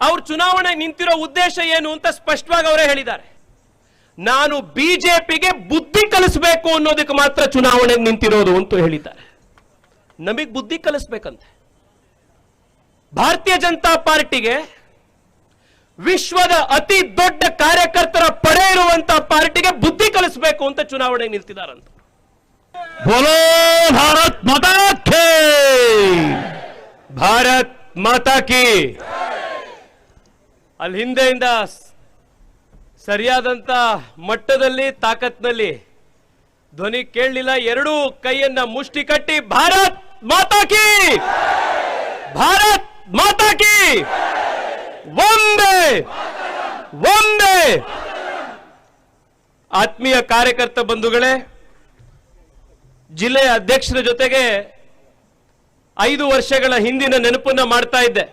ಅವ್ರು ಚುನಾವಣೆ ನಿಂತಿರೋ ಉದ್ದೇಶ ಏನು ಅಂತ ಸ್ಪಷ್ಟವಾಗಿ ಅವರೇ ಹೇಳಿದ್ದಾರೆ. ನಾನು ಬಿಜೆಪಿಗೆ ಬುದ್ಧಿ ಕಲಿಸಬೇಕು ಅನ್ನೋದಕ್ಕೆ ಮಾತ್ರ ಚುನಾವಣೆಗೆ ನಿಂತಿರೋದು ಅಂತ ಹೇಳಿದ್ದಾರೆ. ನಮಗೆ ಬುದ್ಧಿ ಕಲಿಸ್ಬೇಕಂತೆ. ಭಾರತೀಯ ಜನತಾ ಪಾರ್ಟಿಗೆ ವಿಶ್ವದ ಅತಿ ದೊಡ್ಡ ಕಾರ್ಯಕರ್ತರ ಪಡೆ ಇರುವಂತಹ ಪಾರ್ಟಿಗೆ ಬುದ್ಧಿ ಕಲಿಸಬೇಕು ಅಂತ ಚುನಾವಣೆಗೆ ನಿಲ್ತಿದ್ದಾರಂತ. ಬೋಲೋ ಭಾರತ್ ಮಾತಾ ಕಿ, ಭಾರತ್ ಮಾತಾ ಕಿ. ಅಲ್ಲಿ ಹಿಂದೆಯಿಂದ ಸರಿಯಾದಂತ ಮಟ್ಟದಲ್ಲಿ ತಾಕತ್ನಲ್ಲಿ ಧ್ವನಿ ಕೇಳಲಿಲ್ಲ. ಎರಡೂ ಕೈಯನ್ನ ಮುಷ್ಟಿ ಕಟ್ಟಿ ಭಾರತ್ ಮಾತಾ ಕಿ, ಭಾರತ್ ಮಾತಾ ಕಿ, ಒಂದೇ ಒಂದೇ. ಆತ್ಮೀಯ ಕಾರ್ಯಕರ್ತ ಬಂಧುಗಳೇ, ಜಿಲ್ಲೆಯ ಅಧ್ಯಕ್ಷರ ಜೊತೆಗೆ 5 ವರ್ಷಗಳ ಹಿಂದಿನ ನೆನಪನ್ನ ಮಾಡ್ತಾ ಇದ್ದೆ.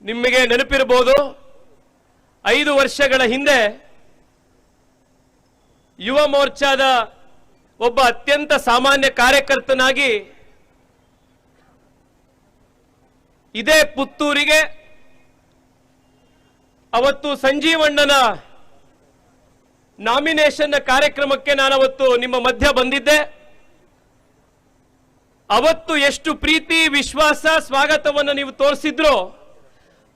ನಿಮಗೆ ನೆನಪಿರಬಹುದು, 5 ವರ್ಷಗಳ ಹಿಂದೆ ಯುವ ಮೋರ್ಚಾದ ಒಬ್ಬ ಅತ್ಯಂತ ಸಾಮಾನ್ಯ ಕಾರ್ಯಕರ್ತನಾಗಿ ಇದೇ ಪುತ್ತೂರಿಗೆ ಅವತ್ತು ಸಂಜೀವಣ್ಣನ ನಾಮಿನೇಷನ್ ಕಾರ್ಯಕ್ರಮಕ್ಕೆ ನಾನು ಅವತ್ತು ನಿಮ್ಮ ಮಧ್ಯ ಬಂದಿದ್ದೆ. ಅವತ್ತು ಎಷ್ಟು ಪ್ರೀತಿ ವಿಶ್ವಾಸ ಸ್ವಾಗತವನ್ನು ನೀವು ತೋರಿಸಿದ್ರೋ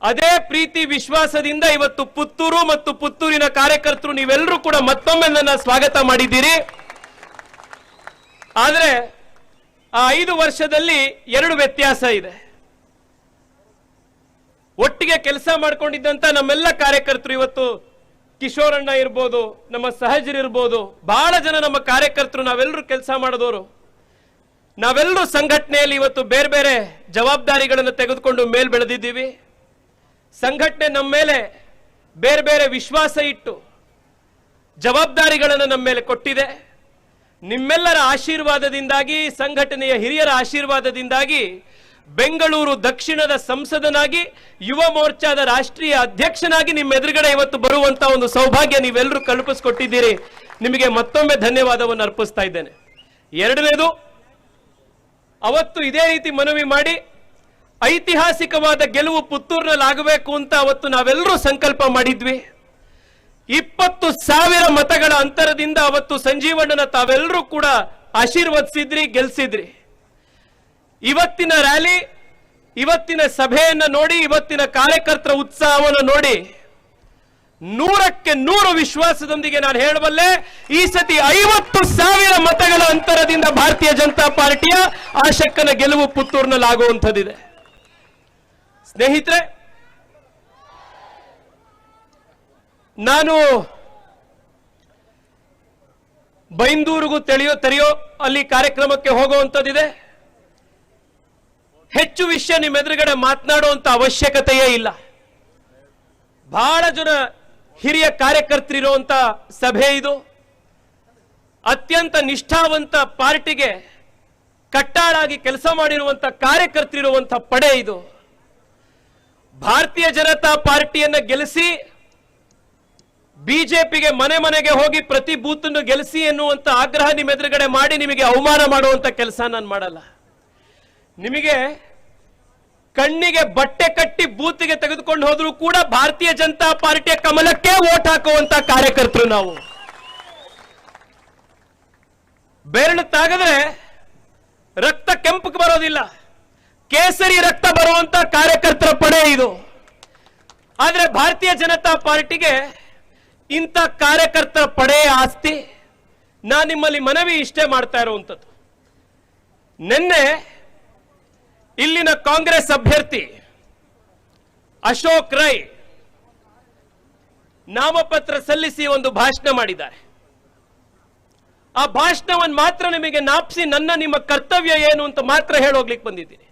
ಅದೇ ಪ್ರೀತಿ ವಿಶ್ವಾಸದಿಂದ ಇವತ್ತು ಪುತ್ತೂರು ಮತ್ತು ಪುತ್ತೂರಿನ ಕಾರ್ಯಕರ್ತರು ನೀವೆಲ್ಲರೂ ಕೂಡ ಮತ್ತೊಮ್ಮೆ ನನ್ನ ಸ್ವಾಗತ ಮಾಡಿದ್ದೀರಿ. ಆದರೆ ಆ 5 ವರ್ಷದಲ್ಲಿ 2 ವ್ಯತ್ಯಾಸ ಇದೆ. ಒಟ್ಟಿಗೆ ಕೆಲಸ ಮಾಡ್ಕೊಂಡಿದ್ದಂತ ನಮ್ಮೆಲ್ಲ ಕಾರ್ಯಕರ್ತರು, ಇವತ್ತು ಕಿಶೋರಣ್ಣ ಇರ್ಬೋದು, ನಮ್ಮ ಸಹಜರು ಇರ್ಬೋದು, ಬಹಳ ಜನ ನಮ್ಮ ಕಾರ್ಯಕರ್ತರು, ನಾವೆಲ್ಲರೂ ಕೆಲಸ ಮಾಡೋದವರು, ನಾವೆಲ್ಲರೂ ಸಂಘಟನೆಯಲ್ಲಿ ಇವತ್ತು ಬೇರೆ ಬೇರೆ ಜವಾಬ್ದಾರಿಗಳನ್ನು ತೆಗೆದುಕೊಂಡು ಮೇಲ್ ಬೆಳೆದಿದ್ದೀವಿ. ಸಂಘಟನೆ ನಮ್ಮ ಮೇಲೆ ಬೇರೆ ಬೇರೆ ವಿಶ್ವಾಸ ಇಟ್ಟು ಜವಾಬ್ದಾರಿಗಳನ್ನು ನಮ್ಮ ಮೇಲೆ ಕೊಟ್ಟಿದೆ. ನಿಮ್ಮೆಲ್ಲರ ಆಶೀರ್ವಾದದಿಂದಾಗಿ, ಸಂಘಟನೆಯ ಹಿರಿಯರ ಆಶೀರ್ವಾದದಿಂದಾಗಿ ಬೆಂಗಳೂರು ದಕ್ಷಿಣದ ಸಂಸದನಾಗಿ, ಯುವ ಮೋರ್ಚಾದ ರಾಷ್ಟ್ರೀಯ ಅಧ್ಯಕ್ಷನಾಗಿ ನಿಮ್ಮ ಎದುರುಗಡೆ ಇವತ್ತು ಬರುವಂತ ಒಂದು ಸೌಭಾಗ್ಯ ನೀವೆಲ್ಲರೂ ಕಲ್ಪಿಸಿಕೊಟ್ಟಿದ್ದೀರಿ. ನಿಮಗೆ ಮತ್ತೊಮ್ಮೆ ಧನ್ಯವಾದವನ್ನು ಅರ್ಪಿಸ್ತಾ ಇದ್ದೇನೆ. ಎರಡನೇದು, ಅವತ್ತು ಇದೇ ರೀತಿ ಮನವಿ ಮಾಡಿ ಐತಿಹಾಸಿಕವಾದ ಗೆಲುವು ಪುತ್ತೂರಿನಲ್ಲಿ ಆಗಬೇಕು ಅಂತ ಅವತ್ತು ನಾವೆಲ್ಲರೂ ಸಂಕಲ್ಪ ಮಾಡಿದ್ವಿ. 20,000 ಮತಗಳ ಅಂತರದಿಂದ ಅವತ್ತು ಸಂಜೀವಣ್ಣನ ತಾವೆಲ್ಲರೂ ಕೂಡ ಆಶೀರ್ವದಿಸಿದ್ರಿ, ಗೆಲ್ಸಿದ್ರಿ. ಇವತ್ತಿನ ರ್ಯಾಲಿ, ಇವತ್ತಿನ ಸಭೆಯನ್ನು ನೋಡಿ, ಇವತ್ತಿನ ಕಾರ್ಯಕರ್ತರ ಉತ್ಸಾಹವನ್ನು ನೋಡಿ 100ಕ್ಕೆ 100 ವಿಶ್ವಾಸದೊಂದಿಗೆ ನಾನು ಹೇಳಬಲ್ಲೆ, ಈ ಸತಿ 50,000 ಮತಗಳ ಅಂತರದಿಂದ ಭಾರತೀಯ ಜನತಾ ಪಾರ್ಟಿಯ ಆಶಕ್ಕನ ಗೆಲುವು ಪುತ್ತೂರಿನಲ್ಲಿ ಆಗುವಂಥದ್ದಿದೆ. ಸ್ನೇಹಿತರೆ, ನಾನು ಬೈಂದೂರಿಗೂ ತೆರೆಯೋ ಅಲ್ಲಿ ಕಾರ್ಯಕ್ರಮಕ್ಕೆ ಹೋಗುವಂಥದ್ದಿದೆ. ಹೆಚ್ಚು ವಿಷಯ ನಿಮ್ಮ ಎದುರುಗಡೆ ಮಾತನಾಡುವಂತ ಅವಶ್ಯಕತೆಯೇ ಇಲ್ಲ. ಬಹಳ ಜನ ಹಿರಿಯ ಕಾರ್ಯಕರ್ತರಿರುವಂತ ಸಭೆ ಇದು. ಅತ್ಯಂತ ನಿಷ್ಠಾವಂತ ಪಾರ್ಟಿಗೆ ಕಟ್ಟಾಳಾಗಿ ಕೆಲಸ ಮಾಡಿರುವಂತ ಕಾರ್ಯಕರ್ತರಿರುವಂತ ಪಡೆ ಇದು. ಭಾರತೀಯ ಜನತಾ ಪಾರ್ಟಿಯನ್ನ ಗೆಲ್ಲಿಸಿ ಬಿಜೆಪಿಗೆ ಮನೆ ಮನೆಗೆ ಹೋಗಿ ಪ್ರತಿ ಬೂತ್ ಅನ್ನು ಗೆಲ್ಲಿಸಿ ಎನ್ನುವಂತ ಆಗ್ರಹ ನಿಮ್ಮ ಎದುರುಗಡೆ ಮಾಡಿ ನಿಮಗೆ ಅವಮಾನ ಮಾಡುವಂತ ಕೆಲಸ ನಾನು ಮಾಡಲ್ಲ. ನಿಮಗೆ ಕಣ್ಣಿಗೆ ಬಟ್ಟೆ ಕಟ್ಟಿ ಬೂತ್ಗೆ ತೆಗೆದುಕೊಂಡು ಹೋದ್ರು ಕೂಡ ಭಾರತೀಯ ಜನತಾ ಪಾರ್ಟಿಯ ಕಮಲಕ್ಕೆ ವೋಟ್ ಹಾಕುವಂತ ಕಾರ್ಯಕರ್ತರು ನಾವು. ಬೆರಳು ತಾಗದ್ರೆ ರಕ್ತ ಕೆಂಪಕ್ಕೆ ಬರೋದಿಲ್ಲ, ಕೇಸರಿ ರಕ್ತ ಬರುವಂತ ಕಾರ್ಯಕರ್ತರ ಪಡೆ ಇದು. ಆದ್ರೆ ಭಾರತೀಯ ಜನತಾ ಪಾರ್ಟಿಗೆ ಇಂಥ ಕಾರ್ಯಕರ್ತರ ಪಡೆ ಆಸ್ತಿ. ನಾನು ನಿಮ್ಮಲ್ಲಿ ಮನವಿ ಇಷ್ಟೇ ಮಾಡ್ತಾ ಇರುವಂಥದ್ದು, ನಿನ್ನೆ ಇಲ್ಲಿನ ಕಾಂಗ್ರೆಸ್ ಅಭ್ಯರ್ಥಿ ಅಶೋಕ್ ರೈ ನಾಮಪತ್ರ ಸಲ್ಲಿಸಿ ಒಂದು ಭಾಷಣ ಮಾಡಿದ್ದಾರೆ. ಆ ಭಾಷಣವನ್ನು ಮಾತ್ರ ನಿಮಗೆ ನಾಪಿಸಿ ನಿಮ್ಮ ಕರ್ತವ್ಯ ಏನು ಅಂತ ಮಾತ್ರ ಹೇಳೋಗ್ಲಿಕ್ಕೆ ಬಂದಿದ್ದೀನಿ.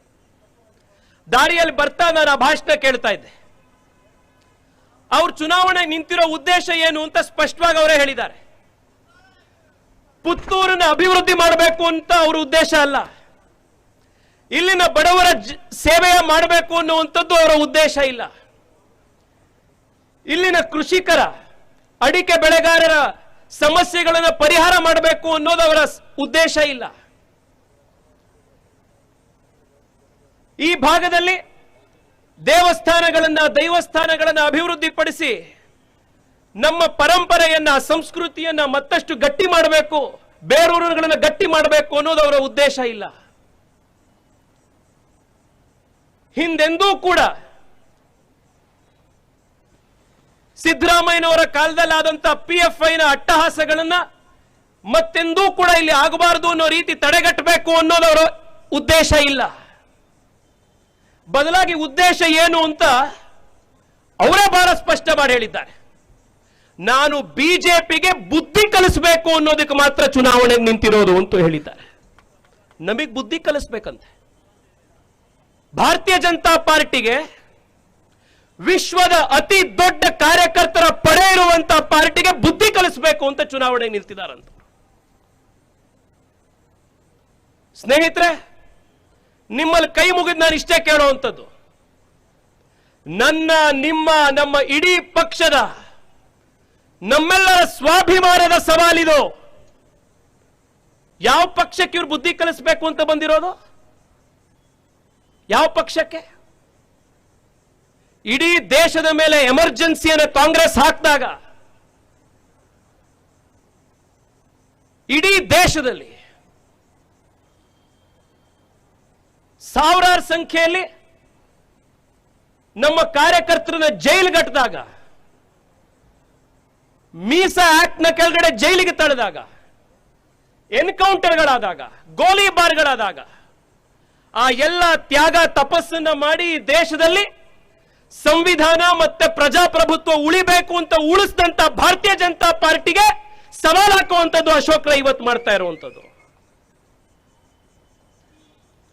ದಾರಿಯಲ್ಲಿ ಬರ್ತಾ ನಾನು ಆ ಭಾಷಣ ಕೇಳ್ತಾ ಇದ್ದೆ. ಅವ್ರು ಚುನಾವಣೆ ನಿಂತಿರೋ ಉದ್ದೇಶ ಏನು ಅಂತ ಸ್ಪಷ್ಟವಾಗಿ ಅವರೇ ಹೇಳಿದ್ದಾರೆ. ಪುತ್ತೂರನ್ನ ಅಭಿವೃದ್ಧಿ ಮಾಡಬೇಕು ಅಂತ ಅವರ ಉದ್ದೇಶ ಅಲ್ಲ, ಇಲ್ಲಿನ ಬಡವರ ಸೇವೆಯ ಮಾಡಬೇಕು ಅನ್ನುವಂಥದ್ದು ಅವರ ಉದ್ದೇಶ ಇಲ್ಲ. ಇಲ್ಲಿನ ಕೃಷಿಕರ, ಅಡಿಕೆ ಬೆಳೆಗಾರರ ಸಮಸ್ಯೆಗಳನ್ನು ಪರಿಹಾರ ಮಾಡಬೇಕು ಅನ್ನೋದು ಅವರ ಉದ್ದೇಶ ಇಲ್ಲ. ಈ ಭಾಗದಲ್ಲಿ ದೇವಸ್ಥಾನಗಳನ್ನ ದೈವಸ್ಥಾನಗಳನ್ನ ಅಭಿವೃದ್ಧಿಪಡಿಸಿ ನಮ್ಮ ಪರಂಪರೆಯನ್ನ ಸಂಸ್ಕೃತಿಯನ್ನ ಮತ್ತಷ್ಟು ಗಟ್ಟಿ ಮಾಡಬೇಕು, ಬೇರೂರುಗಳನ್ನ ಗಟ್ಟಿ ಮಾಡಬೇಕು ಅನ್ನೋದು ಅವರ ಉದ್ದೇಶ ಇಲ್ಲ. ಹಿಂದೆಂದೂ ಕೂಡ ಸಿದ್ದರಾಮಯ್ಯನವರ ಕಾಲದಲ್ಲಾದಂತ PFIನ ಅಟ್ಟಹಾಸಗಳನ್ನ ಮತ್ತೆಂದೂ ಕೂಡ ಇಲ್ಲಿ ಆಗಬಾರದು ಅನ್ನೋ ರೀತಿ ತಡೆಗಟ್ಟಬೇಕು ಅನ್ನೋದವರ ಉದ್ದೇಶ ಇಲ್ಲ. ಬದಲಾಗಿ ಉದ್ದೇಶ ಏನು ಅಂತ ಅವರೇ ಬಹಳ ಸ್ಪಷ್ಟ ಮಾಡಿ ಹೇಳಿದ್ದಾರೆ. ನಾನು ಬಿಜೆಪಿಗೆ ಬುದ್ಧಿ ಕಲಿಸಬೇಕು ಅನ್ನೋದಕ್ಕೆ ಮಾತ್ರ ಚುನಾವಣೆಗೆ ನಿಂತಿರೋದು ಅಂತ ಹೇಳಿದ್ದಾರೆ. ನಮಗೆ ಬುದ್ಧಿ ಕಲಿಸ್ಬೇಕಂತೆ. ಭಾರತೀಯ ಜನತಾ ಪಾರ್ಟಿಗೆ ವಿಶ್ವದ ಅತಿ ದೊಡ್ಡ ಕಾರ್ಯಕರ್ತರ ಪಡೆ ಇರುವಂತಹ ಪಾರ್ಟಿಗೆ ಬುದ್ಧಿ ಕಲಿಸಬೇಕು ಅಂತ ಚುನಾವಣೆಗೆ ನಿಲ್ತಿದ್ದಾರಂತ. ಸ್ನೇಹಿತರೆ, ನಿಮ್ಮಲ್ಲಿ ಕೈ ಮುಗಿದು ನಾನು ಇಷ್ಟೇ ಕೇಳುವಂಥದ್ದು, ನಮ್ಮ ಇಡೀ ಪಕ್ಷದ ನಮ್ಮೆಲ್ಲರ ಸ್ವಾಭಿಮಾನದ ಸವಾಲಿದು. ಯಾವ ಪಕ್ಷಕ್ಕೆ ಇವ್ರು ಬುದ್ಧಿ ಕಲಿಸಬೇಕು ಅಂತ ಬಂದಿರೋದು? ಯಾವ ಪಕ್ಷಕ್ಕೆ? ಇಡೀ ದೇಶದ ಮೇಲೆ ಎಮರ್ಜೆನ್ಸಿಯನ್ನು ಕಾಂಗ್ರೆಸ್ ಹಾಕಿದಾಗ ಇಡೀ ದೇಶದಲ್ಲಿ ಸಾವಿರಾರು ಸಂಖ್ಯೆಯಲ್ಲಿ ನಮ್ಮ ಕಾರ್ಯಕರ್ತರನ್ನ ಜೈಲಿಗಟ್ಟಿದಾಗ, ಮೀಸಾ ಆಕ್ಟ್ ನ ಕೆಳಗಡೆ ಜೈಲಿಗೆ ತಳೆದಾಗ, ಎನ್ಕೌಂಟರ್ಗಳಾದಾಗ, ಗೋಲಿಬಾರ್ಗಳಾದಾಗ, ಆ ಎಲ್ಲ ತ್ಯಾಗ ತಪಸ್ಸನ್ನ ಮಾಡಿ ದೇಶದಲ್ಲಿ ಸಂವಿಧಾನ ಮತ್ತೆ ಪ್ರಜಾಪ್ರಭುತ್ವ ಉಳಿಬೇಕು ಅಂತ ಉಳಿಸಿದಂತ ಭಾರತೀಯ ಜನತಾ ಪಾರ್ಟಿಗೆ ಸವಾಲ್ ಹಾಕುವಂಥದ್ದು ಅಶೋಕ್ ರೈ ಇವತ್ತು ಮಾಡ್ತಾ ಇರುವಂಥದ್ದು.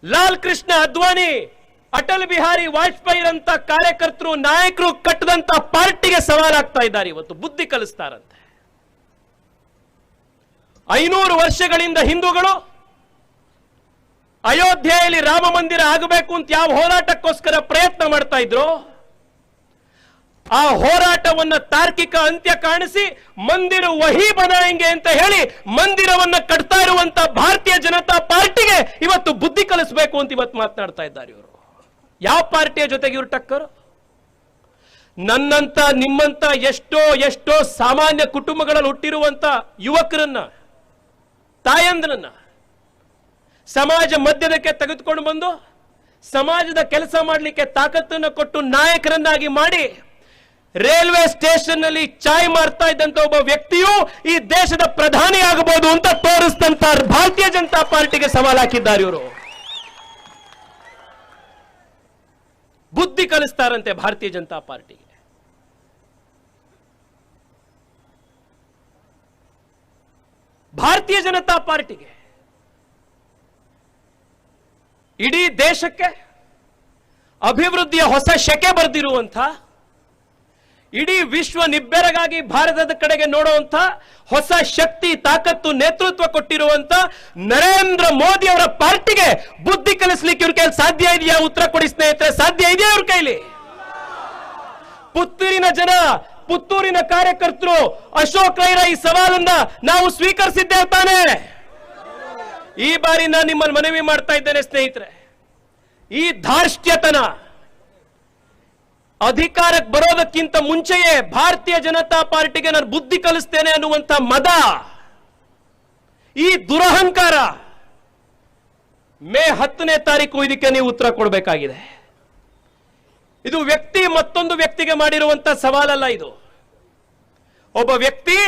ಲಾಲ್ ಕೃಷ್ಣ ಅದ್ವಾನಿ, ಅಟಲ್ ಬಿಹಾರಿ ವಾಜಪೇಯಿ ಅಂತ ಕಾರ್ಯಕರ್ತರು ನಾಯಕರು ಕಟ್ಟದಂತ ಪಾರ್ಟಿಗೆ ಸವಾಲಾಗ್ತಾ ಇದ್ದಾರೆ. ಇವತ್ತು ಬುದ್ಧಿ ಕಲಿಸ್ತಾರಂತೆ. 500 ವರ್ಷಗಳಿಂದ ಹಿಂದೂಗಳು ಅಯೋಧ್ಯೆಯಲ್ಲಿ ರಾಮ ಮಂದಿರ ಆಗಬೇಕು ಅಂತ ಯಾವ ಹೋರಾಟಕ್ಕೋಸ್ಕರ ಪ್ರಯತ್ನ ಮಾಡ್ತಾ ಇದ್ರು, ಆ ಹೋರಾಟವನ್ನ ತಾರ್ಕಿಕ ಅಂತ್ಯ ಕಾಣಿಸಿ ಮಂದಿರ ವಹಿ ಬನಾಯಂಗೆ ಅಂತ ಹೇಳಿ ಮಂದಿರವನ್ನ ಕಟ್ತಾ ಇರುವಂತ ಭಾರತೀಯ ಜನತಾ ಪಾರ್ಟಿಗೆ ಇವತ್ತು ಬುದ್ಧಿ ಕಲಿಸಬೇಕು ಅಂತ ಇವತ್ತು ಮಾತನಾಡ್ತಾ ಇದ್ದಾರೆ ಇವರು. ಯಾವ ಪಾರ್ಟಿಯ ಜೊತೆಗೆ ಇವರು ಟಕ್ಕರು? ನನ್ನಂತ ನಿಮ್ಮಂತ ಎಷ್ಟೋ ಸಾಮಾನ್ಯ ಕುಟುಂಬಗಳಲ್ಲಿ ಹುಟ್ಟಿರುವಂತ ಯುವಕರನ್ನ, ತಾಯಂದ್ರನ್ನ ಸಮಾಜ ಮಧ್ಯದಕ್ಕೆ ತೆಗೆದುಕೊಂಡು ಬಂದು ಸಮಾಜದ ಕೆಲಸ ಮಾಡಲಿಕ್ಕೆ ತಾಕತ್ತನ್ನು ಕೊಟ್ಟು ನಾಯಕರನ್ನಾಗಿ ಮಾಡಿ ರೈಲ್ವೆ ಸ್ಟೇಷನ್ ನಲ್ಲಿ ಚಾಯ್ ಮಾರ್ತಾ ಇದ್ದಂತ ಒಬ್ಬ ವ್ಯಕ್ತಿಯು ಈ ದೇಶದ ಪ್ರಧಾನಿ ಆಗಬಹುದು ಅಂತ ತೋರಿಸಿದಂತ ಭಾರತೀಯ ಜನತಾ ಪಾರ್ಟಿಗೆ ಸವಾಲ್ ಹಾಕಿದ್ದಾರೆ ಇವರು. ಬುದ್ಧಿ ಕಲಿಸ್ತಾರಂತೆ ಭಾರತೀಯ ಜನತಾ ಪಾರ್ಟಿಗೆ. ಭಾರತೀಯ ಜನತಾ ಪಾರ್ಟಿಗೆ ಇಡೀ ದೇಶಕ್ಕೆ ಅಭಿವೃದ್ಧಿಯ ಹೊಸ ಶಕೆ ಬರೆದಿರುವಂತ, ಇಡೀ ವಿಶ್ವ ನಿಬ್ಬೆರಗಾಗಿ ಭಾರತದ ಕಡೆಗೆ ನೋಡುವಂತ ಹೊಸ ಶಕ್ತಿ, ತಾಕತ್ತು, ನೇತೃತ್ವ ಕೊಟ್ಟಿರುವಂತ ನರೇಂದ್ರ ಮೋದಿ ಅವರ ಪಾರ್ಟಿಗೆ ಬುದ್ಧಿ ಕಲಿಸ್ಲಿಕ್ಕೆ ಇವ್ರ ಕೈಲಿ ಸಾಧ್ಯ ಇದೆಯಾ? ಉತ್ತರ ಕೊಡಿ ಸ್ನೇಹಿತರೆ. ಸಾಧ್ಯ ಇದೆಯಾ ಇವ್ರ ಕೈಲಿ? ಪುತ್ತೂರಿನ ಜನ, ಪುತ್ತೂರಿನ ಕಾರ್ಯಕರ್ತರು ಅಶೋಕ್ ರೈರ ಈ ಸವಾಲನ್ನ ನಾವು ಸ್ವೀಕರಿಸಿದ್ದೇವೆ ತಾನೆ? ಈ ಬಾರಿ ನಾನು ನಿಮ್ಮನ್ನು ಮನವಿ ಮಾಡ್ತಾ ಇದ್ದೇನೆ ಸ್ನೇಹಿತರೆ, ಈ ಧಾರ್ಷ್ಟ್ಯತನ ಅಧಿಕಾರಕ್ಕೆ ಬರೋದಕ್ಕಿಂತ ಮುಂಚೆಯೇ ಭಾರತೀಯ ಜನತಾ ಪಾರ್ಟಿಗೆ ನಾನು ಬುದ್ಧಿ ಕಲಿಸ್ತೇನೆ ಅನ್ನುವಂತ ಮದ, ಈ ದುರಹಂಕಾರ ಮೇ 10ನೇ ತಾರೀಕು ಇದಕ್ಕೆ ನೀವು ಉತ್ತರ ಕೊಡಬೇಕಾಗಿದೆ. ಇದು ವ್ಯಕ್ತಿ ಮತ್ತೊಂದು ವ್ಯಕ್ತಿಗೆ ಮಾಡಿರುವಂತ ಸವಾಲಲ್ಲ. ಇದು ಒಬ್ಬ ವ್ಯಕ್ತಿ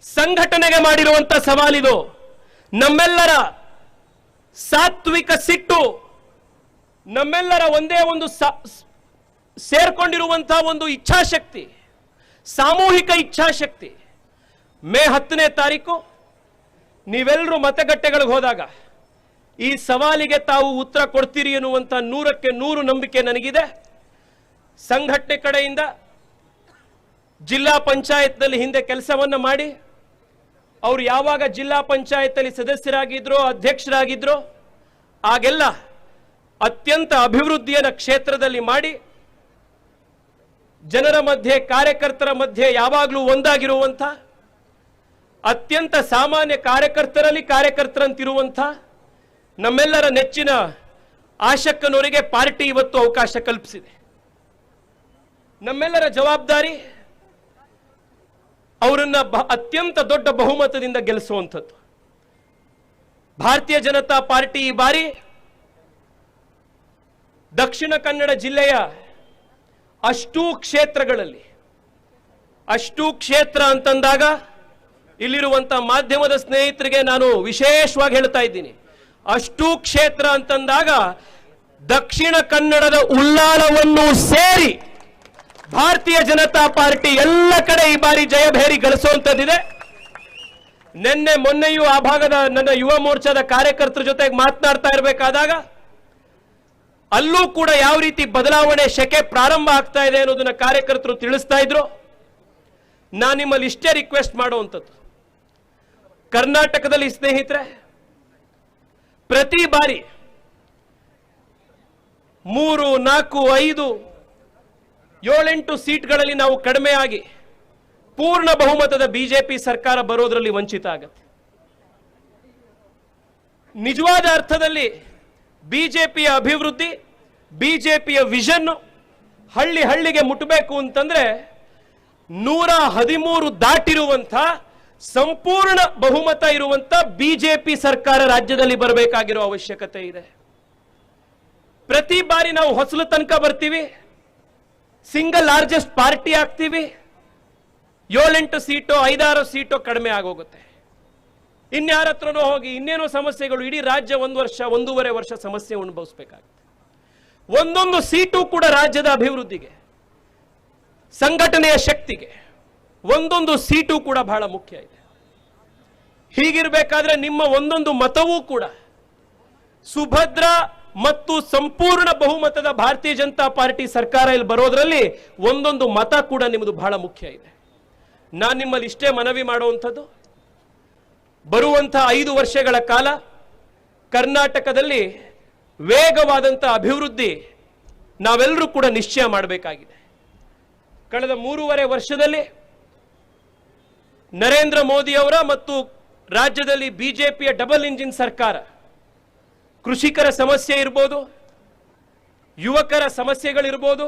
ಸಂಘಟನೆಗೆ ಮಾಡಿರುವಂತ ಸವಾಲಿದು. ನಮ್ಮೆಲ್ಲರ ಸಾತ್ವಿಕ ಸಿಟ್ಟು, ನಮ್ಮೆಲ್ಲರ ಒಂದೇ ಒಂದು ಸೇರ್ಕೊಂಡಿರುವಂತಹ ಒಂದು ಇಚ್ಛಾಶಕ್ತಿ, ಸಾಮೂಹಿಕ ಇಚ್ಛಾಶಕ್ತಿ. ಮೇ 10ನೇ ತಾರೀಕು ನೀವೆಲ್ಲರೂ ಮತಗಟ್ಟೆಗಳಿಗೆ ಹೋದಾಗ ಈ ಸವಾಲಿಗೆ ತಾವು ಉತ್ತರ ಕೊಡ್ತೀರಿ ಎನ್ನುವಂತ 100ಕ್ಕೆ 100 ನಂಬಿಕೆ ನನಗಿದೆ. ಸಂಘಟನೆ ಕಡೆಯಿಂದ ಜಿಲ್ಲಾ ಪಂಚಾಯತ್ನಲ್ಲಿ ಹಿಂದೆ ಕೆಲಸವನ್ನ ಮಾಡಿ, ಅವರು ಯಾವಾಗ ಜಿಲ್ಲಾ ಪಂಚಾಯತ್ ಅಲ್ಲಿ ಸದಸ್ಯರಾಗಿದ್ರು, ಅಧ್ಯಕ್ಷರಾಗಿದ್ರು, ಆಗೆಲ್ಲ ಅತ್ಯಂತ ಅಭಿವೃದ್ಧಿಯನ್ನ ಕ್ಷೇತ್ರದಲ್ಲಿ ಮಾಡಿ ಜನರ ಮಧ್ಯೆ, ಕಾರ್ಯಕರ್ತರ ಮಧ್ಯೆ ಯಾವಾಗಲೂ ಒಂದಾಗಿರುವಂತ, ಅತ್ಯಂತ ಸಾಮಾನ್ಯ ಕಾರ್ಯಕರ್ತರಂತಿರುವಂತ ನಮ್ಮೆಲ್ಲರ ನೆಚ್ಚಿನ ಆಶಕ್ಕನವರಿಗೆ ಪಾರ್ಟಿ ಇವತ್ತು ಅವಕಾಶ ಕಲ್ಪಿಸಿದೆ. ನಮ್ಮೆಲ್ಲರ ಜವಾಬ್ದಾರಿ ಅವರನ್ನ ಅತ್ಯಂತ ದೊಡ್ಡ ಬಹುಮತದಿಂದ ಗೆಲ್ಲಿಸುವಂಥದ್ದು. ಭಾರತೀಯ ಜನತಾ ಪಾರ್ಟಿ ಈ ಬಾರಿ ದಕ್ಷಿಣ ಕನ್ನಡ ಜಿಲ್ಲೆಯ ಅಷ್ಟೂ ಕ್ಷೇತ್ರ ಅಂತಂದಾಗ ಇಲ್ಲಿರುವಂತ ಮಾಧ್ಯಮದ ಸ್ನೇಹಿತರಿಗೆ ನಾನು ವಿಶೇಷವಾಗಿ ಹೇಳ್ತಾ ಇದ್ದೀನಿ. ಅಷ್ಟೂ ಕ್ಷೇತ್ರ ಅಂತಂದಾಗ ದಕ್ಷಿಣ ಕನ್ನಡದ ಉಳ್ಳಾಲವನ್ನು ಸೇರಿ ಭಾರತೀಯ ಜನತಾ ಪಾರ್ಟಿ ಎಲ್ಲ ಕಡೆ ಈ ಬಾರಿ ಜಯಭೇರಿ ಗಳಿಸುವಂತದ್ದಿದೆ. ಮೊನ್ನೆಯೂ ಆ ಭಾಗದ ನನ್ನ ಯುವ ಮೋರ್ಚಾದ ಕಾರ್ಯಕರ್ತರ ಜೊತೆಗೆ ಮಾತನಾಡ್ತಾ ಇರಬೇಕಾದಾಗ ಅಲ್ಲೂ ಕೂಡ ಯಾವ ರೀತಿ ಬದಲಾವಣೆ ಶಕೆ ಪ್ರಾರಂಭ ಆಗ್ತಾ ಇದೆ ಅನ್ನೋದನ್ನ ಕಾರ್ಯಕರ್ತರು ತಿಳಿಸ್ತಾ ಇದ್ರು. ನಾನು ನಿಮ್ಮಲ್ಲಿ ಇಷ್ಟೇ ರಿಕ್ವೆಸ್ಟ್ ಮಾಡುವಂಥದ್ದು, ಕರ್ನಾಟಕದಲ್ಲಿ ಸ್ನೇಹಿತರೆ ಪ್ರತಿ ಬಾರಿ 3, 4, 5, 7, 8 ಸೀಟ್ಗಳಲ್ಲಿ ನಾವು ಕಡಿಮೆಯಾಗಿ ಪೂರ್ಣ ಬಹುಮತದ ಬಿಜೆಪಿ ಸರ್ಕಾರ ಬರೋದ್ರಲ್ಲಿ ವಂಚಿತ ಆಗುತ್ತೆ. ನಿಜವಾದ ಅರ್ಥದಲ್ಲಿ ಬಿಜೆಪಿಯ ಅಭಿವೃದ್ಧಿ, ಬಿಜೆಪಿಯ ವಿಷನ್ ಹಳ್ಳಿಗೆ ಮುಟ್ಟಬೇಕು ಅಂತಂದ್ರೆ 113 ದಾಟಿರುವಂತ ಸಂಪೂರ್ಣ ಬಹುಮತ ಇರುವಂತ ಬಿಜೆಪಿ ಸರ್ಕಾರ ರಾಜ್ಯದಲ್ಲಿ ಬರಬೇಕಾಗಿರೋ ಅವಶ್ಯಕತೆ ಇದೆ. ಪ್ರತಿ ಬಾರಿ ನಾವು ಹೊಸಲು ತನಕ ಬರ್ತೀವಿ, ಸಿಂಗಲ್ ಲಾರ್ಜೆಸ್ಟ್ ಪಾರ್ಟಿ ಆಗ್ತೀವಿ, 7-8 ಸೀಟೋ 5-6 ಸೀಟೋ ಕಡಿಮೆ ಆಗೋಗುತ್ತೆ. ಇನ್ಯಾರ ಹತ್ರನೋ ಹೋಗಿ ಇನ್ನೇನೋ ಸಮಸ್ಯೆಗಳು, ಇಡೀ ರಾಜ್ಯ 1 ವರ್ಷ 1.5 ವರ್ಷ ಸಮಸ್ಯೆ ಅನುಭವಿಸಬೇಕಾಗುತ್ತೆ. ಒಂದೊಂದು ಸೀಟು ಕೂಡ ರಾಜ್ಯದ ಅಭಿವೃದ್ಧಿಗೆ, ಸಂಘಟನೆಯ ಶಕ್ತಿಗೆ ಒಂದೊಂದು ಸೀಟು ಕೂಡ ಬಹಳ ಮುಖ್ಯ ಇದೆ. ಹೀಗಿರಬೇಕಾದ್ರೆ ನಿಮ್ಮ ಒಂದೊಂದು ಮತವೂ ಕೂಡ ಸುಭದ್ರ ಮತ್ತು ಸಂಪೂರ್ಣ ಬಹುಮತದ ಭಾರತೀಯ ಜನತಾ ಪಾರ್ಟಿ ಸರ್ಕಾರ ಇಲ್ಲಿ ಬರೋದ್ರಲ್ಲಿ ಒಂದೊಂದು ಮತ ಕೂಡ ನಿಮ್ಮದು ಬಹಳ ಮುಖ್ಯ ಇದೆ. ನಾನು ನಿಮ್ಮಲ್ಲಿ ಇಷ್ಟೇ ಮನವಿ ಮಾಡುವಂಥದ್ದು, ಬರುವಂತಹ 5 ವರ್ಷಗಳ ಕಾಲ ಕರ್ನಾಟಕದಲ್ಲಿ ವೇಗವಾದಂಥ ಅಭಿವೃದ್ಧಿ ನಾವೆಲ್ಲರೂ ಕೂಡ ನಿಶ್ಚಯ ಮಾಡಬೇಕಾಗಿದೆ. ಕಳೆದ 3.5 ವರ್ಷದಲ್ಲಿ ನರೇಂದ್ರ ಮೋದಿ ಅವರ ಮತ್ತು ರಾಜ್ಯದಲ್ಲಿ ಬಿಜೆಪಿಯ ಡಬಲ್ ಇಂಜಿನ್ ಸರ್ಕಾರ ಕೃಷಿಕರ ಸಮಸ್ಯೆ ಇರ್ಬೋದು, ಯುವಕರ ಸಮಸ್ಯೆಗಳಿರ್ಬೋದು,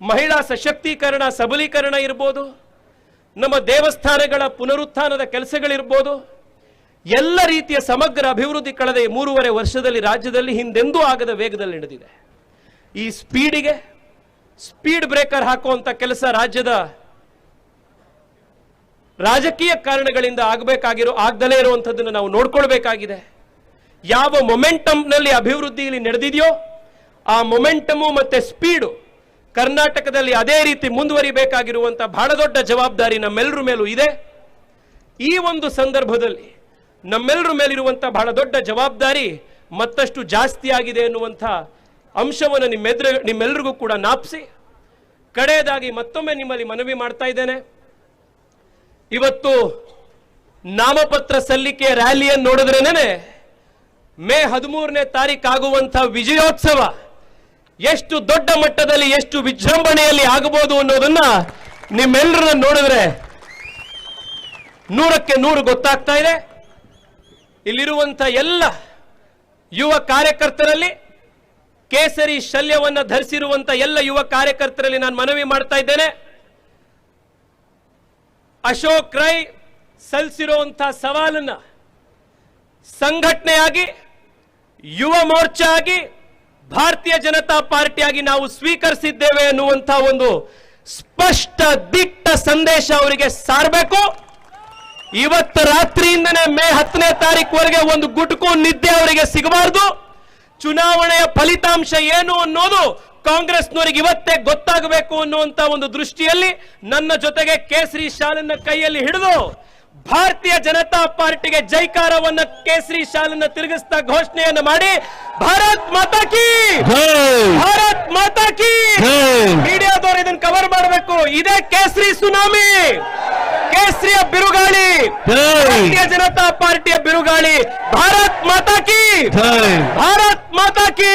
ಮಹಿಳಾ ಸಶಕ್ತೀಕರಣ ಸಬಲೀಕರಣ ಇರ್ಬೋದು, ನಮ್ಮ ದೇವಸ್ಥಾನಗಳ ಪುನರುತ್ಥಾನದ ಕೆಲಸಗಳಿರ್ಬೋದು, ಎಲ್ಲ ರೀತಿಯ ಸಮಗ್ರ ಅಭಿವೃದ್ಧಿ ಕಳೆದ 3.5 ವರ್ಷದಲ್ಲಿ ರಾಜ್ಯದಲ್ಲಿ ಹಿಂದೆಂದೂ ಆಗದ ವೇಗದಲ್ಲಿ ನಡೆದಿದೆ. ಈ ಸ್ಪೀಡಿಗೆ ಸ್ಪೀಡ್ ಬ್ರೇಕರ್ ಹಾಕುವಂತ ಕೆಲಸ ರಾಜ್ಯದ ರಾಜಕೀಯ ಕಾರಣಗಳಿಂದ ಆಗದಲೇ ಇರುವಂಥದ್ದನ್ನು ನಾವು ನೋಡ್ಕೊಳ್ಬೇಕಾಗಿದೆ. ಯಾವ ಮೊಮೆಂಟಮ್ನಲ್ಲಿ ಅಭಿವೃದ್ಧಿ ಇಲ್ಲಿ ನಡೆದಿದೆಯೋ ಆ ಮೊಮೆಂಟಮು ಮತ್ತೆ ಸ್ಪೀಡು ಕರ್ನಾಟಕದಲ್ಲಿ ಅದೇ ರೀತಿ ಮುಂದುವರಿಬೇಕಾಗಿರುವಂತ ಬಹಳ ದೊಡ್ಡ ಜವಾಬ್ದಾರಿ ನಮ್ಮೆಲ್ಲರ ಮೇಲೂ ಇದೆ. ಈ ಒಂದು ಸಂದರ್ಭದಲ್ಲಿ ನಮ್ಮೆಲ್ಲರ ಮೇಲಿರುವಂತ ಬಹಳ ದೊಡ್ಡ ಜವಾಬ್ದಾರಿ ಮತ್ತಷ್ಟು ಜಾಸ್ತಿ ಆಗಿದೆ ಎನ್ನುವಂಥ ಅಂಶವನ್ನು ನಿಮ್ಮೆಲ್ಲರಿಗೂ ಕೂಡ ನಾಪಿಸಿ ಕಡೆಯದಾಗಿ ಮತ್ತೊಮ್ಮೆ ನಿಮ್ಮಲ್ಲಿ ಮನವಿ ಮಾಡ್ತಾ ಇದ್ದೇನೆ. ಇವತ್ತು ನಾಮಪತ್ರ ಸಲ್ಲಿಕೆ ರ್ಯಾಲಿಯನ್ನು ನೋಡಿದ್ರೇನೆ ಮೇ 13ನೇ ತಾರೀಕು ಆಗುವಂಥ ವಿಜಯೋತ್ಸವ ಎಷ್ಟು ದೊಡ್ಡ ಮಟ್ಟದಲ್ಲಿ ಎಷ್ಟು ವಿಜೃಂಭಣೆಯಲ್ಲಿ ಆಗಬಹುದು ಅನ್ನೋದನ್ನ ನಿಮ್ಮೆಲ್ಲರನ್ನ ನೋಡಿದ್ರೆ 100ಕ್ಕೆ 100 ಗೊತ್ತಾಗ್ತಾ ಇದೆ. ಇಲ್ಲಿರುವಂತ ಎಲ್ಲ ಯುವ ಕಾರ್ಯಕರ್ತರಲ್ಲಿ ಕೇಸರಿ ಶಲ್ಯವನ್ನ ಧರಿಸಿರುವಂತ ಎಲ್ಲ ಯುವ ಕಾರ್ಯಕರ್ತರಲ್ಲಿ ನಾನು ಮನವಿ ಮಾಡ್ತಾ ಇದ್ದೇನೆ. ಅಶೋಕ್ ರೈ ಸಲ್ಲಿಸಿರುವಂತಹ ಸವಾಲನ್ನ ಸಂಘಟನೆಯಾಗಿ ಯುವ ಮೋರ್ಚಾ ಆಗಿ ಭಾರತೀಯ ಜನತಾ ಪಾರ್ಟಿಯಾಗಿ ನಾವು ಸ್ವೀಕರಿಸಿದ್ದೇವೆ ಅನ್ನುವಂಥ ಒಂದು ಸ್ಪಷ್ಟ ದಿಟ್ಟ ಸಂದೇಶ ಅವರಿಗೆ ಸಾರಬೇಕು. ಇವತ್ತು ರಾತ್ರಿಯಿಂದನೇ ಮೇ 10ನೇ ತಾರೀಕುವರೆಗೆ ಒಂದು ಗುಟುಕು ನಿದ್ದೆ ಅವರಿಗೆ ಸಿಗಬಾರದು. ಚುನಾವಣೆಯ ಫಲಿತಾಂಶ ಏನು ಅನ್ನೋದು ಕಾಂಗ್ರೆಸ್ನವರಿಗೆ ಇವತ್ತೇ ಗೊತ್ತಾಗಬೇಕು ಅನ್ನುವಂತ ಒಂದು ದೃಷ್ಟಿಯಲ್ಲಿ ನನ್ನ ಜೊತೆಗೆ ಕೇಸರಿ ಶಾಲನ್ನ ಕೈಯಲ್ಲಿ ಹಿಡಿದು ಭಾರತೀಯ ಜನತಾ ಪಾರ್ಟಿಗೆ ಜೈಕಾರವನ್ನ ಕೇಸರಿ ಶಾಲನ್ನ ತಿರುಗಿಸ್ತಾ ಘೋಷಣೆಯನ್ನು ಮಾಡಿ ಭಾರತ್ ಮಾತಾ ಕಿ ಭಾರತ್ ಮಾತಾ ಕಿ ಮೀಡಿಯಾದವರು ಇದನ್ನ ಕವರ್ ಮಾಡಬೇಕು. ಇದೇ ಕೇಸರಿ ಸುನಾಮಿ, ಕೇಸರಿಯ ಬಿರುಗಾಳಿ, ಭಾರತೀಯ ಜನತಾ ಪಾರ್ಟಿಯ ಬಿರುಗಾಳಿ. ಭಾರತ್ ಮಾತಾ ಕಿ ಭಾರತ್ ಮಾತಾ ಕಿ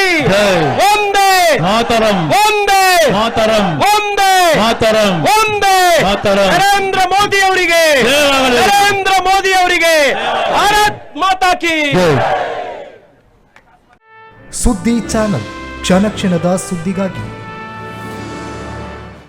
ಒಂದೇ ಮಾತರಂ ಒಂದೇ ಮಾತರಂ ಒಂದೇ ಮಾತರಂ ಒಂದೇ ಮಾತರಂ. ನರೇಂದ್ರ ಮೋದಿ ಅವರಿಗೆ ನರೇಂದ್ರ ಮೋದಿ ಅವರಿಗೆ ಭಾರತ್ ಮಾತಾ ಕಿ. ಸುದ್ದಿ ಚಾನಲ್ ಕ್ಷಣ ಕ್ಷಣದ ಸುದ್ದಿಗಾಗಿ